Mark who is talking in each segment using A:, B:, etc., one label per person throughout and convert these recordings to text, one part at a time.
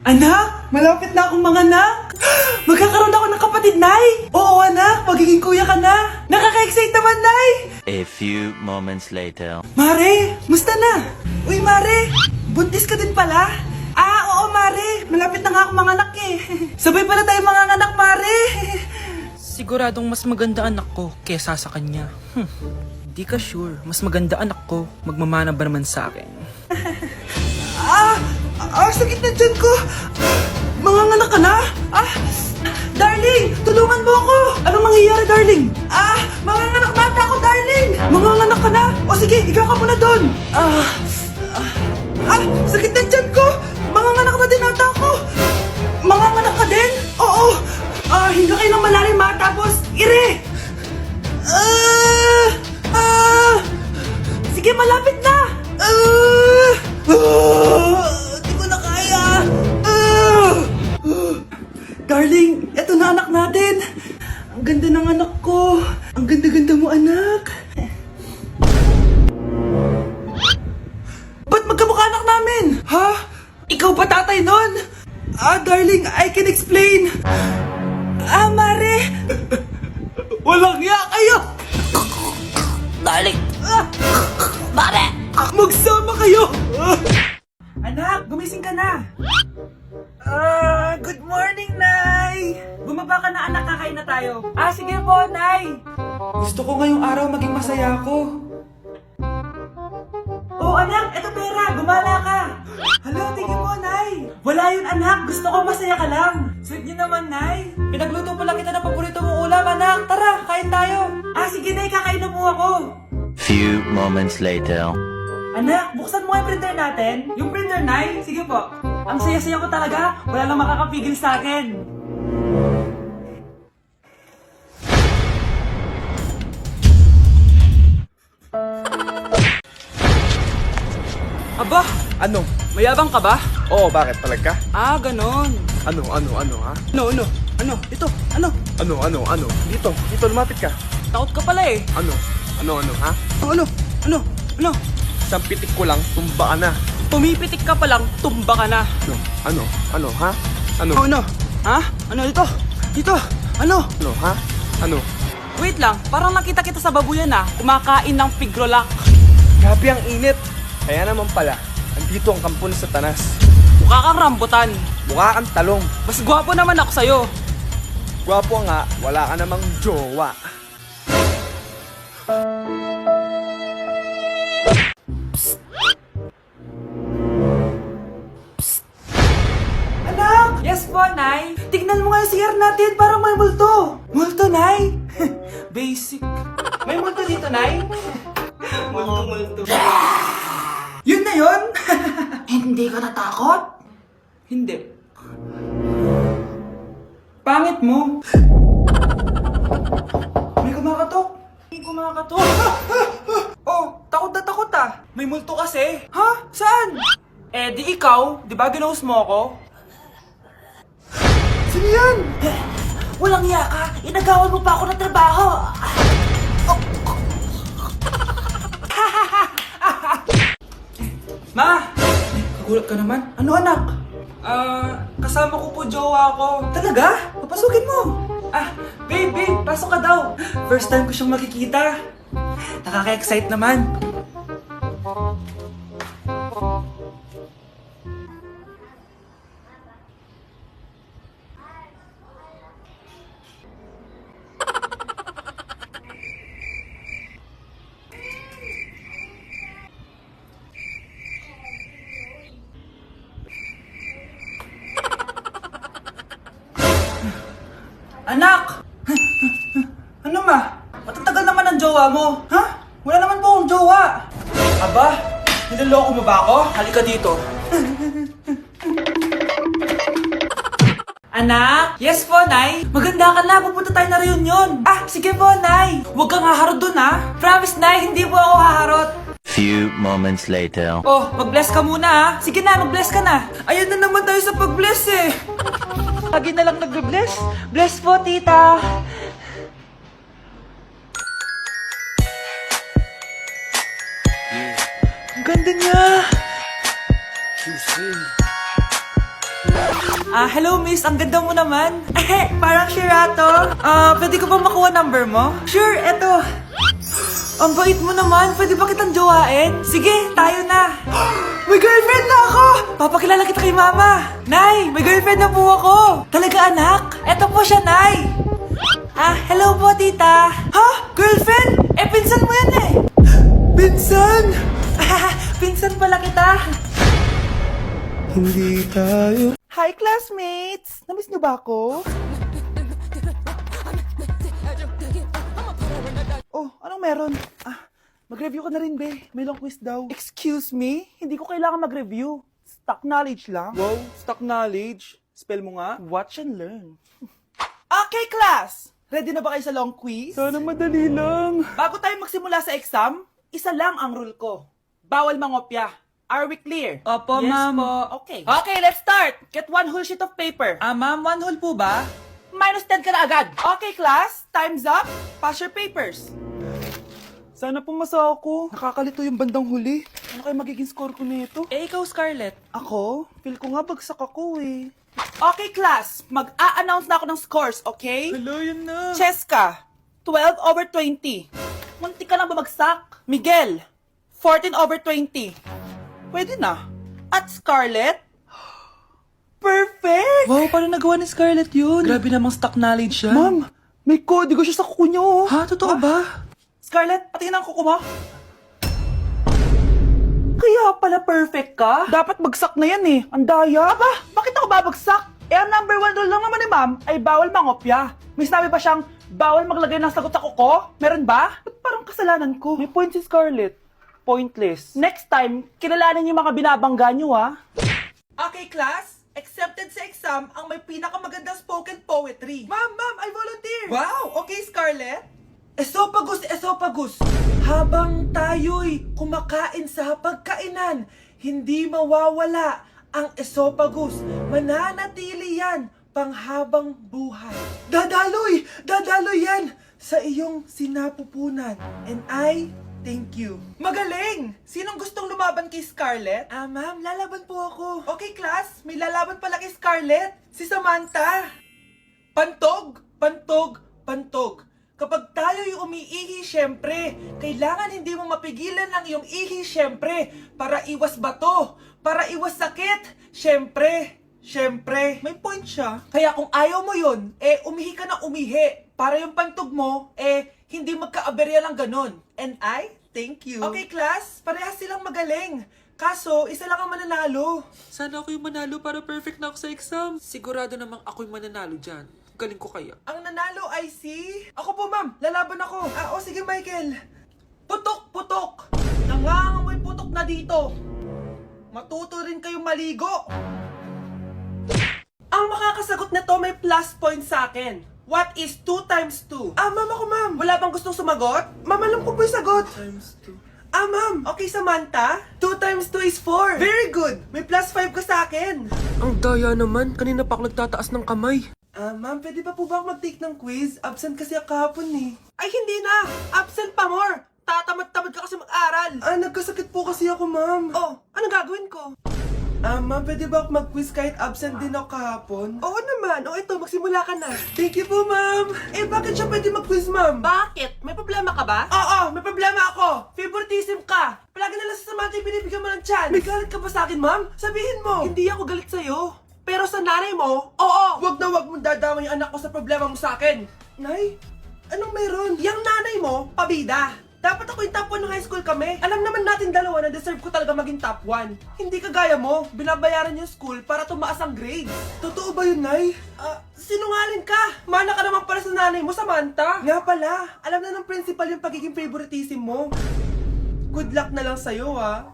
A: Anak, malapit na akong manganak. Magkakaroon ako ng kapatid, Nay. Oo, anak, magiging kuya ka na. Nakaka-excite naman, Nay.
B: A few moments later.
A: Mare, musta na? Uy, Mare, buntis ka din pala? Oo, Mare, malapit na nga akong manganak eh. Sabay pala tayo manganganak, Mare.
C: Siguradong mas maganda anak ko kesa sa kanya. Di ka sure, mas maganda anak ko, magmamana ba naman sa akin?
A: Sakit na dyan ko. Manganganak ka na? Darling, tulungan mo ako. Anong mangyayari, darling? Manganganak na ako, darling. Manganganak ka na? O sige, ikaw ka muna doon. Sakit na dyan ko. Manganganak na din ata ako. Manganganak ka din? Oo. Hinga kayo ng malalim ha, tapos ire. Sige, malapit na. Di ko na kaya. Darling, eto na anak natin. Ang ganda ng anak ko. Ang ganda-ganda mo, anak. Ba't magkamukha anak namin? Ha? Ikaw ba tatay nun? Darling, I can explain. Mare. Walang ya kayo.
C: Darling! Mare!
A: Magsama kayo. Anak, gumising ka na. Good morning, Nay. Bumaba ka na, anak, kakain na tayo. Sige po, Nay. Gusto ko ngayong araw maging masaya ako. Anak, eto pera, gumala ka. Hala, tingin mo, Nay. Wala yun, anak, gusto ko masaya ka lang. Sweet niyo naman, Nay. Pinagluto pala kita ng paborito mong ulam, anak. Tara, kain tayo. Sige, Nay, kakain na po ako.
B: Few moments later.
A: Anak, buksan mo yung printer natin. Yung printer, Nay. Sige po. Ang saya-saya ko talaga. Wala lang makakapigil sa akin. Aba,
D: Ano?
A: mayabang ka ba?
D: Oo, bakit? Palag ka?
A: Ganon.
D: Ano, ha?
A: Ano? Ito, ano?
D: Ano? Dito, lumapit ka.
A: Takot ka pala eh.
D: Ano, ha?
A: Ano?
D: Isang pitik ko lang, tumba ka na.
A: Pumipitik ka pa lang, tumba ka na.
D: Ano, ha? Ano?
A: Ano? Ha? Ano dito? Dito? Ano?
D: Ano, ha? Ano?
A: Wait lang, parang nakita kita sa babuyan kumakain ng pigrolak.
D: Grabe ang init. Kaya naman pala, andito ang kampo ni Satanas.
A: Mukha kang rambutan.
D: Mukha kang talong.
A: Mas gwapo naman ako sa'yo.
D: Gwapo nga, wala ka namang jowa.
A: Anak! Yes po, Nay. Tignan mo nga yung CR natin, parang may multo. Multo, Nay? Basic. May multo dito, Nay? Multo. Yun na yun? Hindi ka natakot? Hindi. Pangit mo. May kumakatok. Takot na takot May multo kasi. Ha? Saan? Di ikaw. Di ba ginose mo ako? Sino yan? Walang iya ka. Inagawan mo pa ako ng trabaho. Ma! Nagulat ka naman? Ano, anak? Kasama ko po jowa ko. Talaga? Papasukin mo. Babe, pasok ka daw. First time ko siyang makikita. Nakaka-excite naman. Anak! Ano ma? Matatagal naman ang jowa mo. Ha? Wala naman po akong jowa. Aba, niloloko mo ba ako? Halika dito. Anak? Yes po, Nay. Maganda ka na. Pupunta tayo na reunion. Sige po, Nay. Huwag kang haharot dun, ha? Promise, Nay. Hindi po ako haharot.
B: Few moments later.
A: Mag-bless ka muna, ha? Sige na, mag-bless ka na. Ayun na naman tayo sa pag-bless, eh. Lagi na lang nag-bless. Bless po, tita. Ang ganda niya.
D: Juicy.
C: Hello miss, ang ganda mo naman. Parang Sherato. Pwede ko ba makuha number mo? Sure, eto. Ang bait mo naman, pwede ba kitang jowain? Sige, tayo na. May girlfriend na ako! Papakilala kita kay mama. Nay, may girlfriend na po ako. Talaga anak? Eto po siya, Nay. Hello po tita. Ha? Girlfriend? Pinsan mo yan eh. Pinsan? Pinsan pala kita.
D: Hindi tayo.
C: Hi classmates! Namiss niyo ba ako? Oh, anong meron? Mag-review ka na rin, be. May long quiz daw. Excuse me? Hindi ko kailangan mag-review. Stock knowledge lang.
D: Wow, stock knowledge. Spell mo nga.
C: Watch and learn. Okay, class! Ready na ba kayo sa long quiz?
D: Sana madali lang.
C: Bago tayo magsimula sa exam, isa lang ang rule ko. Bawal mangopya. Are we clear? Opo,
A: Yes
C: ma'am.
A: po.
C: Okay. Okay, let's start. Get one whole sheet of paper.
A: Ma'am, 1 whole po ba?
C: Minus 10 ka na agad. Okay, class. Time's up. Pass your papers.
D: Sana pumasa ako. Nakakalito yung bandang huli.
C: Ano kayo magiging score ko nito?
A: Ikaw, Scarlett.
C: Ako? Feel ko nga bagsak ako eh. Okay, class. Mag-a-announce na ako ng scores, okay?
D: Hello, yun na.
C: Cheska, 12/20. Munti ka lang bumagsak. Miguel, 14/20. Pwede na. At Scarlett, perfect!
A: Wow, paano nagawa ni Scarlett yun? Grabe namang stock knowledge siya.
C: Ma'am, may kodigo siya sa kuko niyo. Oh.
A: Ha? Totoo ba?
C: Scarlett, patingin ang kuko mo. Kaya pala perfect ka? Dapat bagsak na yan eh. Ang daya. Aba, bakit ako babagsak? Ang number 1 rule lang naman ni ma'am ay bawal mangopya. May sinabi ba siyang bawal maglagay ng sagot sa kuko? Meron ba? Ba't parang kasalanan ko?
D: May point si Scarlett. Pointless.
C: Next time, kilalanin yung mga binabangga nyo, ha? Okay, class. Accepted sa exam ang may pinakamagandang spoken poetry. Ma'am, I volunteer! Wow! Okay, Scarlett. Esophagus, esophagus. Habang tayo'y kumakain sa pagkainan, hindi mawawala ang esophagus. Mananatili yan panghabang buhay. Dadaloy! Dadaloy yan sa iyong sinapupunan. And I thank you. Magaling! Sinong gustong lumaban kay Scarlett? Ma'am, lalaban po ako. Okay, class. May lalaban pala kay Scarlett. Si Samantha. Pantog, pantog, pantog. Kapag tayo'y umiihi, syempre, kailangan hindi mo mapigilan ang iyong ihi, syempre, para iwas bato, para iwas sakit, syempre. May point siya. Kaya kung ayaw mo yun, umihi ka na umihi. Para yung pantog mo, hindi magka-aberya lang ganun. And I thank you. Okay, class, parehas silang magaling. Kaso, isa lang ang mananalo.
A: Sana ako yung manalo para perfect na ako sa exam. Sigurado namang ako yung mananalo dyan. Galing ko kaya.
C: Ang nanalo ay si... Ako po, ma'am. Lalaban ako. Sige, Michael. Putok, putok. Nangangamoy putok na dito. Matuto rin kayong maligo. Ang makakasagot na to may plus point sa akin. What is 2 times 2? Ma'am ako, ma'am. Wala bang gustong sumagot? Ma'am, alam ko po yung sagot.
D: 2 times 2.
C: Ma'am. Okay, Samantha. 2 times 2 is 4. Very good. May plus 5 ka sa akin.
A: Ang daya naman. Kanina pa ako nagtataas ng kamay.
C: Ma'am, pwede pa po ba ako mag-take ng quiz? Absent kasi ako kahapon eh. Ay, hindi na! Absent pa more! Tatamad-tamad ka kasi mag-aral! Nagkasakit po kasi ako, ma'am. Oh, anong gagawin ko? Ma'am, pwede ba ako mag-quiz kahit absent din ako kahapon? Oo naman. Ito, magsimula ka na. Thank you po, ma'am. Bakit siya pwede mag-quiz, ma'am? Bakit? May problema ka ba? Oo, may problema ako. Favoritism ka. Palagi na lang sa Samantha yung binibigyan mo ng chance. May galit ka ba sa akin, ma'am? Sabihin mo. Hindi ako galit sa'yo. Pero sa nanay mo, oo, wag na wag mong dadama yung anak ko sa problema mo sa akin. Nay, anong meron? Yang nanay mo, pabida. Dapat ako yung top 1 ng high school kami. Alam naman natin dalawa na deserve ko talaga maging top 1. Hindi kagaya mo, binabayaran yung school para tumaas ang grade. Totoo ba yun, Nay? Sinungaling ka! Mana ka naman para sa nanay mo, Samantha. Nga pala, alam na ng principal yung pagiging favoritism mo. Good luck na lang sa'yo, ha?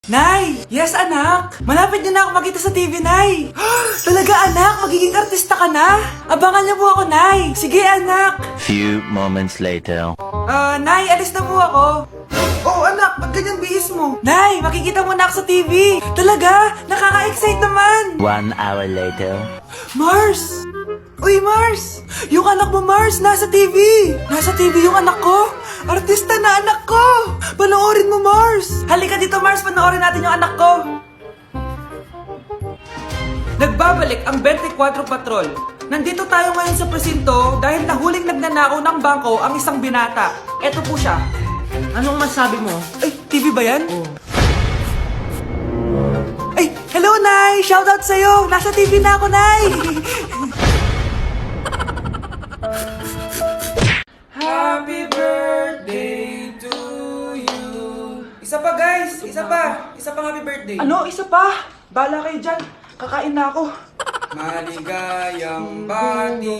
C: Nay! Yes, anak! Malapit niyo na ako makita sa TV, Nay! Talaga, anak! Magiging artista ka na! Abangan niyo po ako, Nay! Sige, anak!
B: Few moments later.
C: Nay, alis na po ako. Oh, anak! Ba't ganyan bihis mo? Nay, makikita mo na ako sa TV! Talaga! Nakaka-excite naman!
B: 1 hour later.
C: Mars! Uy, Mars! Yung anak mo, Mars, nasa TV! Nasa TV yung anak ko! Artista na anak ko! Panoorin mo, Mars! Halika dito, Mars, panoorin natin yung anak ko!
A: Nagbabalik ang 24 Patrol. Nandito tayo ngayon sa presinto dahil nahuling nagnanakaw ng bangko ang isang binata. Eto po siya.
C: Anong masabi mo?
A: Ay, TV ba yan? Ay, hello, Nay! Shoutout sa'yo! Nasa TV na ako, Nay! Happy birthday to you. Isa pa, guys. Isa pa. Isa pang happy birthday.
C: Ano? Isa pa? Bala kayo dyan. Kakain na ako.
A: Maligayang bati.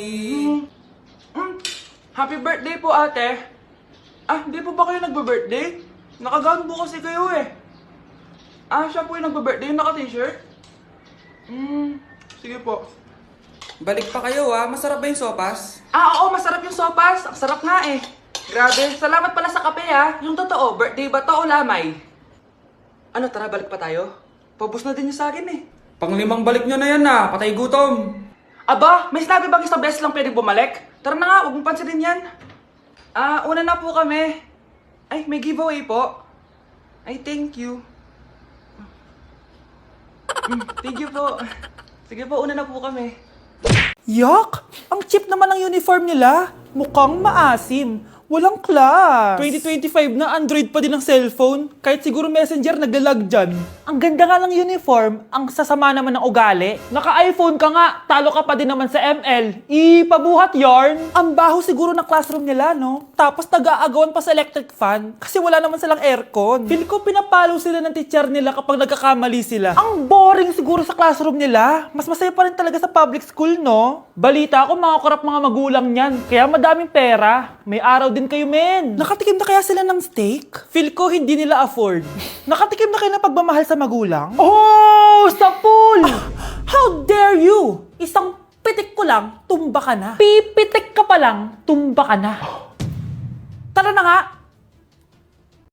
C: Happy birthday po, ate. Ah, hindi po ba kayo nagbe-birthday? Nakagown po kasi kayo eh. Ah, siya po yung nagbe-birthday, yung naka-t-shirt? Sige po.
A: Balik pa kayo, ha? Masarap ba yung sopas?
C: Ah, oo, masarap yung sopas. Ang sarap nga eh. Grabe, salamat pala sa kape ha. Yung totoo, birthday ba to o lamay? Ano, tara, balik pa tayo? Paubos na din yung sa akin eh.
A: Panglimang balik nyo na yan, ha? Patay gutom.
C: Aba, may sinabi bang isang beses lang pwedeng bumalik? Tara na nga, huwag mong pansinin yan. Ah, una na po kami. Ay, may giveaway po. Ay, thank you. Thank you po. Sige po, una na po kami.
A: Yak! Ang cheap naman ng uniform nila. Mukhang maasim. Walang class. 2025 na Android pa din ang cellphone. Kahit siguro Messenger naglalag dyan. Ang ganda nga ng uniform, ang sasama naman ng ugali. Naka-iPhone ka nga, talo ka pa din naman sa ML. Ipabuhat yarn. Ang baho siguro ng classroom nila, no? Tapos nag-aagawan pa sa electric fan kasi wala naman silang aircon. Feel ko pinapalo sila ng teacher nila kapag nagkakamali sila. Ang boring siguro sa classroom nila. Mas masaya pa rin talaga sa public school, no? Balita ko mga korap mga magulang niyan. Kaya madaming pera. May araw din kayo, men. Nakatikim na kaya sila ng steak? Feel ko hindi nila afford. Nakatikim na kayo ng pagmamahal sa magulang? Oh, sa pool! How dare you? Isang pitik ko lang, tumba ka na. Pipitik ka pa lang, tumba ka na. Tara na nga,